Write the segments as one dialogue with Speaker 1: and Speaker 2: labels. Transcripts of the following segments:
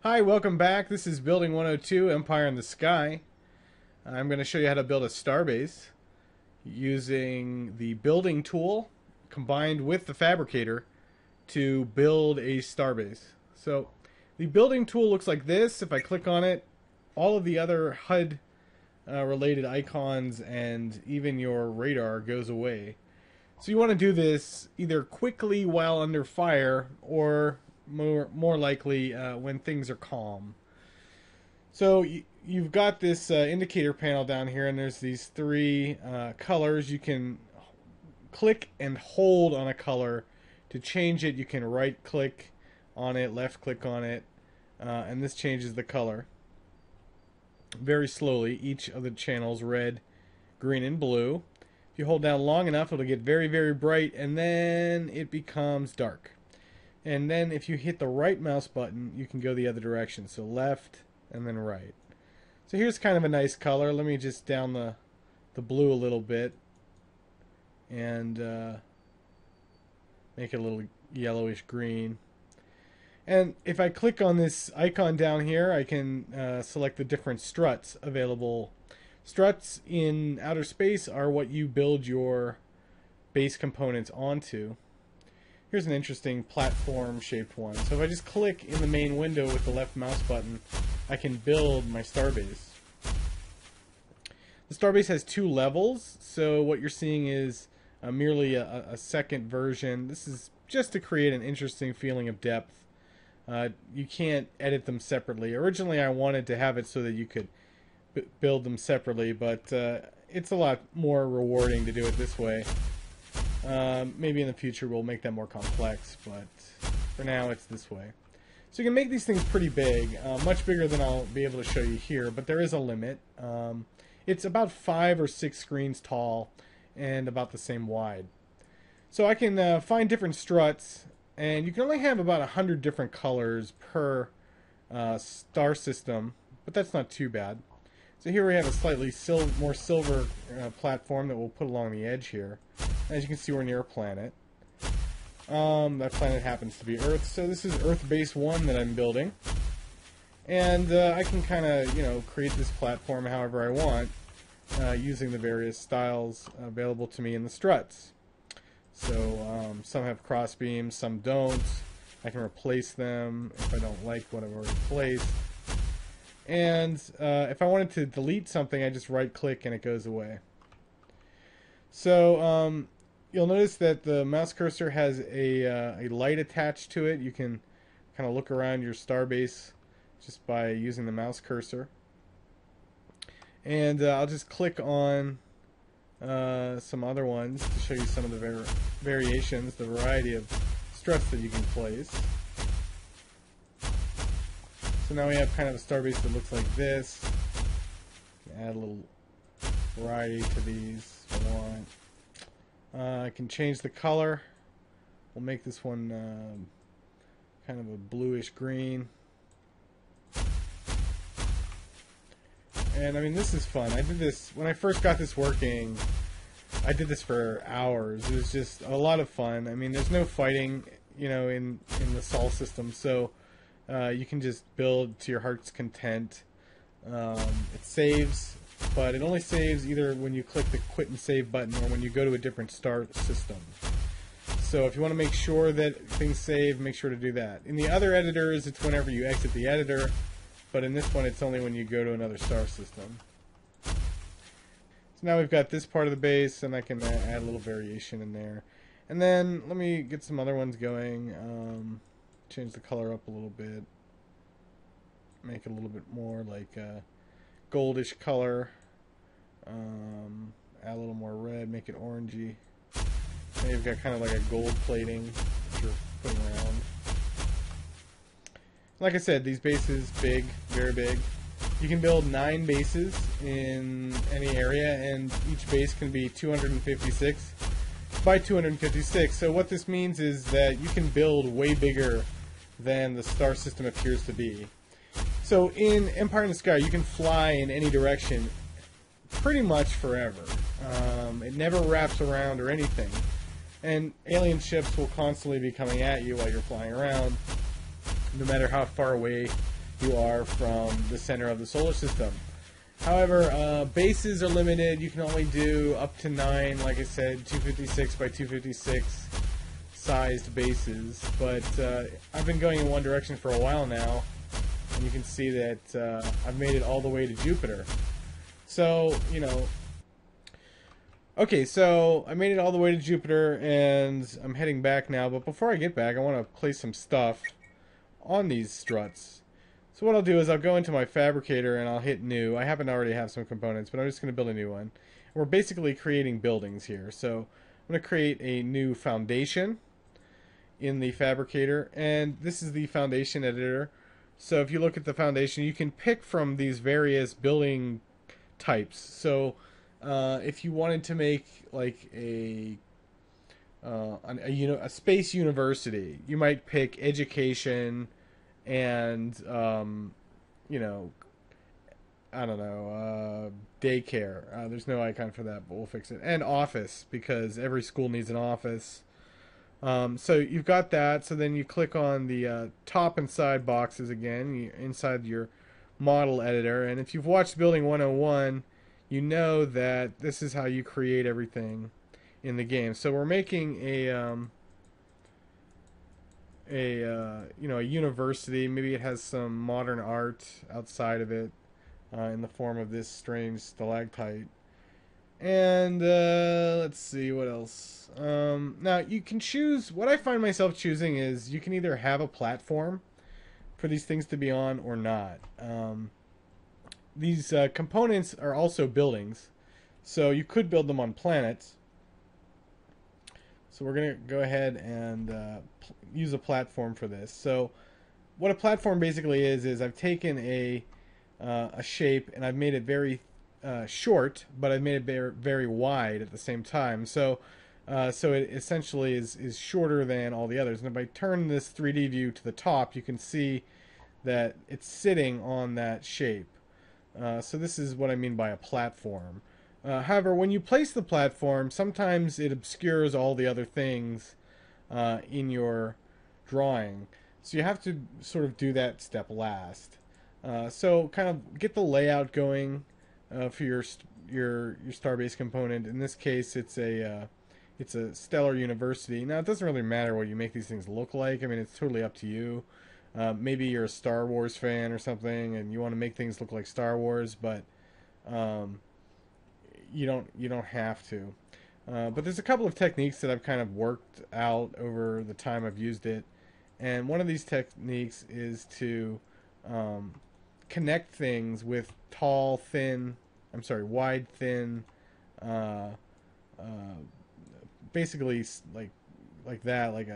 Speaker 1: Hi, welcome back. This is Building 102, Empire in the Sky. I'm going to show you how to build a starbase using the building tool combined with the fabricator to build a starbase. So the building tool looks like this. If I click on it, all of the other HUD related icons and even your radar goes away. So you want to do this either quickly while under fire or more likely when things are calm. So you've got this indicator panel down here, and there's these three colors. You can click and hold on a color to change it. You can right click on it, left click on it, and this changes the color very slowly. Each of the channels, red, green, and blue. If you hold down long enough, it'll get very, very bright, and then it becomes dark. And then if you hit the right mouse button, you can go the other direction. So left and then right. So here's kind of a nice color. Let me just down the blue a little bit and make it a little yellowish green. And if I click on this icon down here, I can select the different struts available. Struts in outer space are what you build your base components onto. Here's an interesting platform shaped one. So if I just click in the main window with the left mouse button, I can build my starbase. The starbase has two levels, so what you're seeing is merely a second version. This is just to create an interesting feeling of depth. You can't edit them separately. Originally I wanted to have it so that you could build them separately, but it's a lot more rewarding to do it this way. Maybe in the future we'll make that more complex, but for now it's this way. So you can make these things pretty big, much bigger than I'll be able to show you here, but there is a limit. It's about 5 or 6 screens tall and about the same wide. So I can find different struts, and you can only have about 100 different colors per star system, but that's not too bad. So here we have a slightly more silver platform that we'll put along the edge here. As you can see, we're near a planet. That planet happens to be Earth, so this is Earth Base 1 that I'm building. And I can kind of, create this platform however I want, using the various styles available to me in the struts. So some have cross beams, some don't. I can replace them if I don't like what I've already placed. And if I wanted to delete something, I just right click and it goes away. So you'll notice that the mouse cursor has a light attached to it. You can kind of look around your starbase just by using the mouse cursor. And I'll just click on some other ones to show you some of the variations, the variety of struts that you can place. So now we have kind of a starbase that looks like this. Add a little variety to these if I want. I can change the color. We'll make this one kind of a bluish green. And I mean, this is fun. I did this when I first got this working. I did this for hours. It was just a lot of fun. I mean, there's no fighting, in the Sol system, so you can just build to your heart's content. It saves, but it only saves either when you click the quit and save button or when you go to a different star system. So if you want to make sure that things save, make sure to do that. In the other editors, it's whenever you exit the editor, but in this one, it's only when you go to another star system. So now we've got this part of the base, and I can add a little variation in there. And then let me get some other ones going. Change the color up a little bit. Make it a little bit more like a goldish color. Add a little more red, make it orangey. Now you've got kind of like a gold plating that you're putting around. Like I said, these bases, big, very big. You can build 9 bases in any area, and each base can be 256 by 256. So what this means is that you can build way bigger than the star system appears to be. So in Empire in the Sky, you can fly in any direction pretty much forever. It never wraps around or anything. And alien ships will constantly be coming at you while you're flying around, no matter how far away you are from the center of the solar system. However, bases are limited. You can only do up to 9, like I said, 256 by 256 sized bases. But I've been going in one direction for a while now, and you can see that I've made it all the way to Jupiter. So, you know, okay, so I made it all the way to Jupiter, and I'm heading back now. But before I get back, I want to place some stuff on these struts. So what I'll do is I'll go into my fabricator and I'll hit new. I happen to already have some components, but I'm just going to build a new one. We're basically creating buildings here. So I'm going to create a new foundation in the fabricator, and this is the foundation editor. So if you look at the foundation, you can pick from these various building types. So if you wanted to make like a space university, you might pick education and you know, I don't know, daycare. There's no icon for that, but we'll fix it. And office, because every school needs an office. So you've got that. So then you click on the top and side boxes again inside your model editor. And if you've watched Building 101, you know that this is how you create everything in the game. So we're making a university. Maybe it has some modern art outside of it in the form of this strange stalactite. And let's see what else. Now you can choose. What I find myself choosing is you can either have a platform for these things to be on or not. These components are also buildings, so you could build them on planets. So we're going to go ahead and use a platform for this. So what a platform basically is I've taken a shape and I've made it very short, but I've made it very, very wide at the same time. So so it essentially is shorter than all the others. And if I turn this 3D view to the top, you can see that it's sitting on that shape. So this is what I mean by a platform. However, when you place the platform, sometimes it obscures all the other things in your drawing. So you have to sort of do that step last. So kind of get the layout going for your Starbase component. In this case, it's a stellar university. Now, it doesn't really matter what you make these things look like. I mean, it's totally up to you. Maybe you're a Star Wars fan or something, and you want to make things look like Star Wars, but you don't have to. But there's a couple of techniques that I've kind of worked out over the time I've used it, and one of these techniques is to connect things with wide, thin, basically like that, like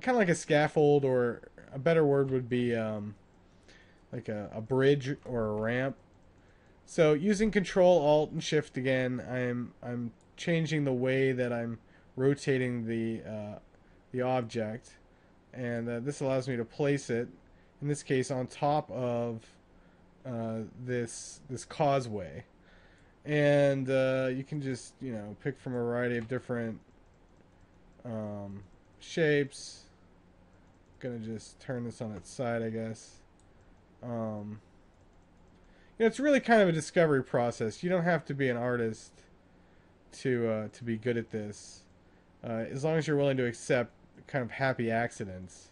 Speaker 1: kind of like a scaffold, or a better word would be like a bridge or a ramp. So using Control, Alt, and Shift again, I'm changing the way that I'm rotating the object, and this allows me to place it, in this case, on top of this causeway. And you can just pick from a variety of different shapes. Gonna just turn this on its side, I guess. It's really kind of a discovery process. You don't have to be an artist to be good at this, as long as you're willing to accept kind of happy accidents.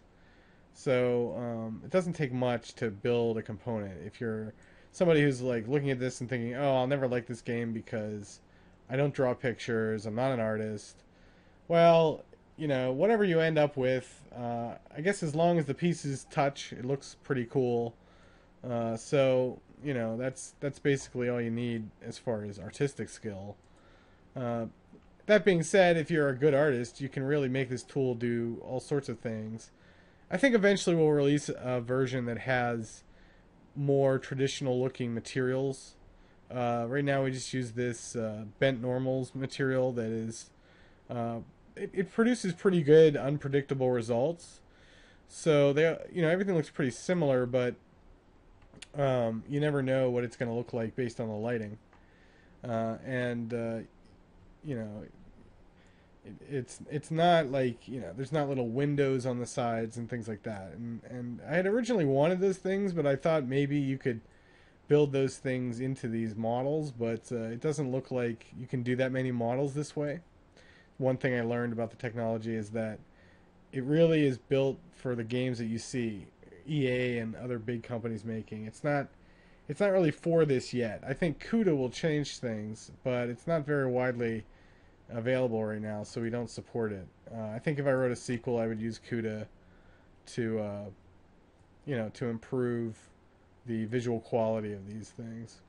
Speaker 1: So it doesn't take much to build a component. If you're somebody who's like looking at this and thinking, "Oh, I'll never like this game because I don't draw pictures. I'm not an artist." Well, whatever you end up with, I guess as long as the pieces touch, it looks pretty cool. So that's basically all you need as far as artistic skill. That being said, if you're a good artist, you can really make this tool do all sorts of things. I think eventually we'll release a version that has more traditional looking materials. Right now we just use this bent normals material that is it produces pretty good unpredictable results. So everything looks pretty similar, but you never know what it's going to look like based on the lighting. it's not like, you know, there's not little windows on the sides and things like that. And I had originally wanted those things, but I thought maybe you could build those things into these models, but it doesn't look like you can do that many models this way. One thing I learned about the technology is that it really is built for the games that you see EA and other big companies making. It's not really for this yet. I think CUDA will change things, but it's not very widely available right now, so we don't support it. I think if I wrote a sequel, I would use CUDA to to improve the visual quality of these things.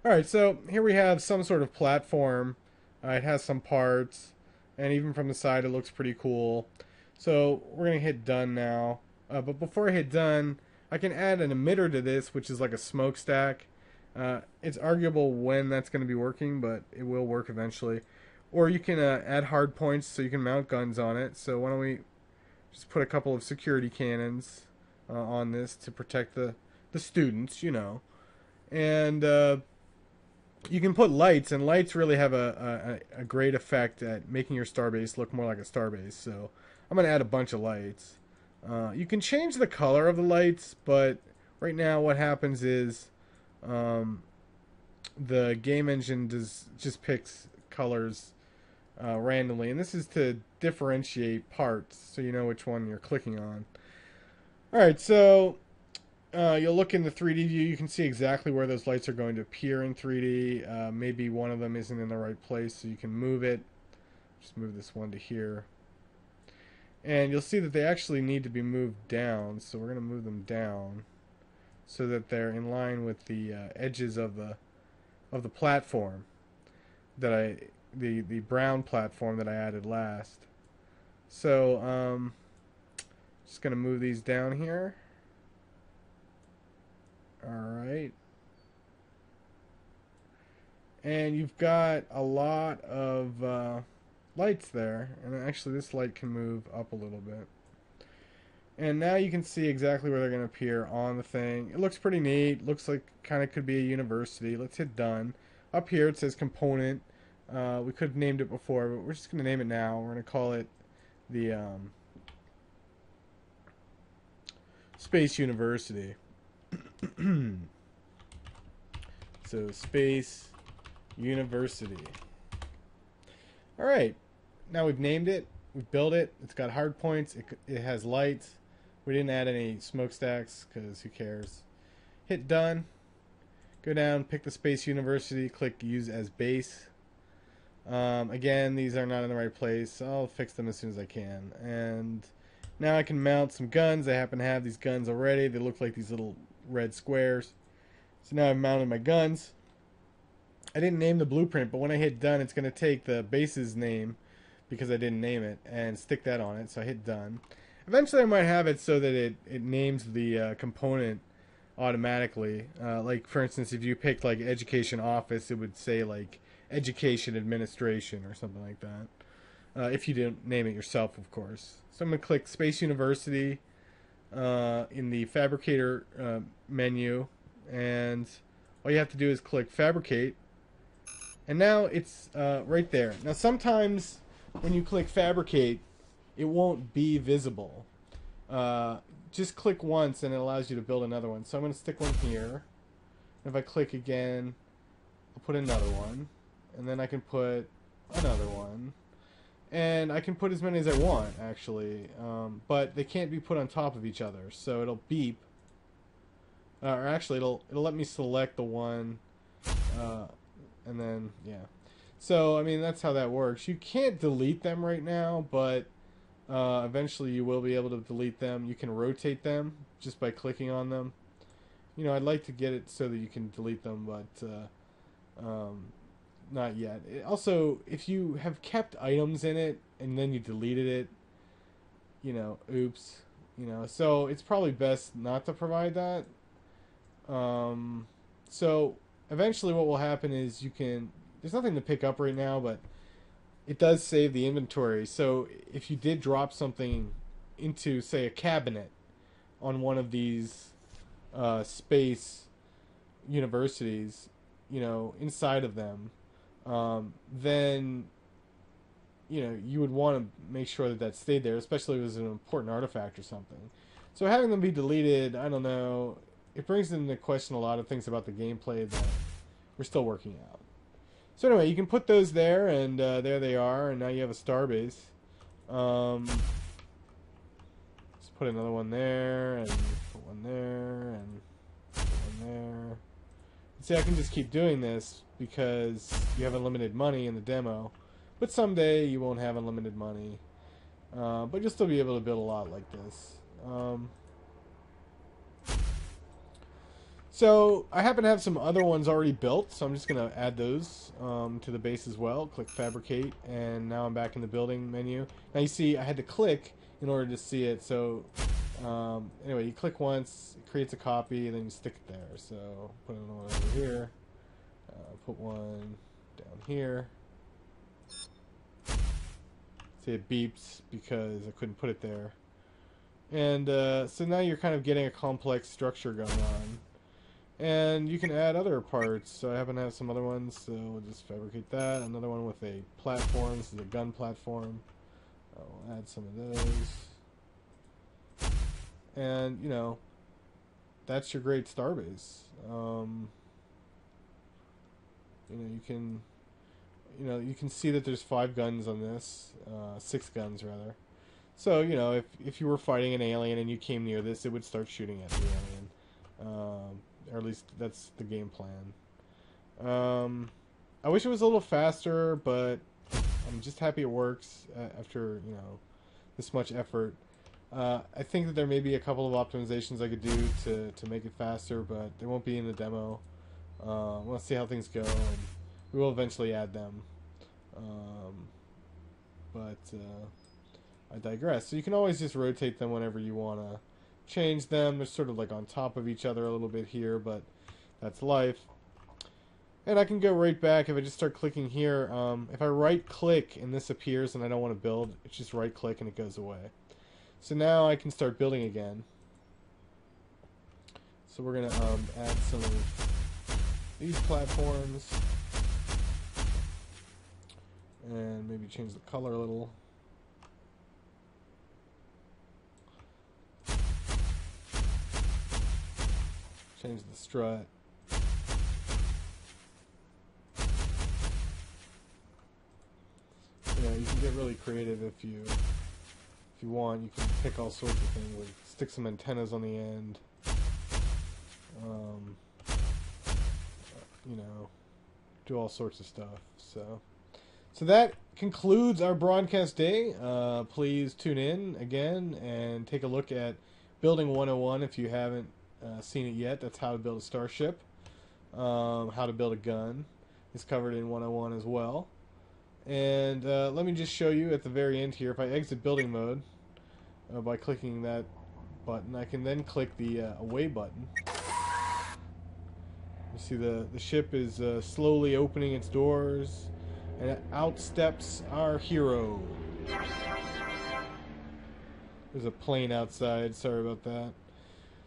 Speaker 1: All right, so here we have some sort of platform. It has some parts, and even from the side, it looks pretty cool. So we're gonna hit done now. But before I hit done, I can add an emitter to this, which is like a smokestack. It's arguable when that's going to be working, but it will work eventually. Or you can add hard points so you can mount guns on it. So why don't we just put a couple of security cannons on this to protect the students, you know. And you can put lights, and lights really have a great effect at making your starbase look more like a starbase. So I'm going to add a bunch of lights. You can change the color of the lights, but right now what happens is the game engine just picks colors randomly, and this is to differentiate parts so you know which one you're clicking on. Alright, so you'll look in the 3D view, you can see exactly where those lights are going to appear in 3D. Maybe one of them isn't in the right place, so you can move it. Just move this one to here. And you'll see that they actually need to be moved down, so we're going to move them down so that they're in line with the edges of the platform that the brown platform that I added last. So just going to move these down here. Alright. And you've got a lot of lights there, and actually this light can move up a little bit. And now you can see exactly where they're going to appear on the thing. It looks pretty neat. Looks like kind of could be a university. Let's hit done. Up here it says component. We could have named it before, but we're just going to name it now. We're going to call it the Space University. So Space University. Alright, now we've named it, we've built it, it's got hard points, it has lights. We didn't add any smokestacks because who cares. Hit done, go down, pick the Space University, click use as base. Again, these are not in the right place, so I'll fix them as soon as I can. And now I can mount some guns. I happen to have these guns already. They look like these little red squares. So now I've mounted my guns. I didn't name the blueprint, but when I hit done, it's going to take the base's name, because I didn't name it, and stick that on it. So I hit done. Eventually I might have it so that it names the component automatically. Like, for instance, if you picked like education office, it would say like education administration or something like that. If you didn't name it yourself, of course. So I'm going to click Space University in the Fabricator menu, and all you have to do is click Fabricate. And now it's right there. Now sometimes when you click Fabricate, it won't be visible. Just click once and it allows you to build another one. So I'm going to stick one here. If I click again, I'll put another one. And then I can put another one. And I can put as many as I want, actually. But they can't be put on top of each other. So it'll beep. Or actually, it'll let me select the one. And then, yeah. So, I mean, that's how that works. You can't delete them right now, but eventually you will be able to delete them. You can rotate them just by clicking on them. You know, I'd like to get it so that you can delete them, but not yet. Also, if you have kept items in it and then you deleted it, you know, oops. You know, so it's probably best not to provide that. So eventually what will happen is there's nothing to pick up right now, but it does save the inventory. So if you did drop something into, say, a cabinet on one of these space universities, you know, inside of them, then you would want to make sure that that stayed there, especially if it was an important artifact or something. So having them be deleted, I don't know, it brings into question a lot of things about the gameplay that we're still working out. So anyway, you can put those there, and there they are, and now you have a starbase. Let's put another one there, and put one there, and put one there. See, I can just keep doing this because you have unlimited money in the demo, but someday you won't have unlimited money. But you'll still be able to build a lot like this. So I happen to have some other ones already built, so I'm just going to add those to the base as well. Click Fabricate, and now I'm back in the building menu. Now you see I had to click in order to see it, so anyway, you click once, it creates a copy, and then you stick it there. So put another one over here, put one down here. See, it beeps because I couldn't put it there. And so now you're kind of getting a complex structure going on. And you can add other parts. So I happen to have some other ones, so we'll just fabricate that. Another one with a platform. This is a gun platform. I'll add some of those. And, that's your great starbase. You can see that there's 5 guns on this. 6 guns, rather. So, if you were fighting an alien and you came near this, it would start shooting at the alien. Or at least that's the game plan. I wish it was a little faster, but I'm just happy it works after, this much effort. I think that there may be a couple of optimizations I could do to make it faster, but they won't be in the demo. We'll see how things go, and we will eventually add them. But I digress. So you can always just rotate them whenever you want to change them. They're sort of like on top of each other a little bit here, but that's life. And I can go right back if I just start clicking here. If I right click and this appears and I don't want to build, it's just right click and it goes away. So now I can start building again. So we're going to add some of these platforms. And maybe change the color a little. Change the strut. You can get really creative if you want. You can pick all sorts of things, like stick some antennas on the end. Do all sorts of stuff. So that concludes our broadcast day. Please tune in again and take a look at Building 101 if you haven't seen it yet. That's how to build a starship. How to build a gun is covered in 101 as well. And let me just show you at the very end here. If I exit building mode by clicking that button, I can then click the away button. You see the ship is slowly opening its doors, and out steps our hero. There's a plane outside. Sorry about that.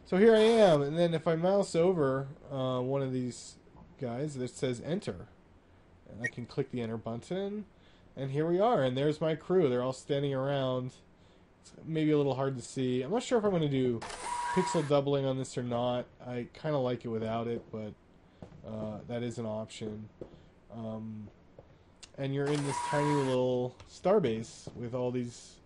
Speaker 1: So here I am, and then if I mouse over one of these guys, that says enter. And I can click the enter button, and here we are, and there's my crew. They're all standing around. It's maybe a little hard to see. I'm not sure if I'm going to do pixel doubling on this or not. I kind of like it without it, but that is an option. And you're in this tiny little starbase with all these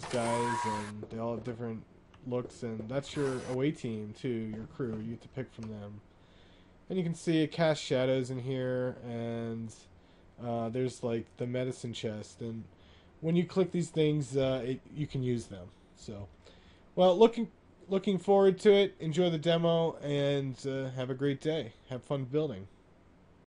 Speaker 1: guys, and they all have different looks, and that's your away team too, your crew. You get to pick from them. And you can see it casts shadows in here, and there's like the medicine chest, and when you click these things, you can use them. So, well, looking forward to it. Enjoy the demo, and have a great day. Have fun building.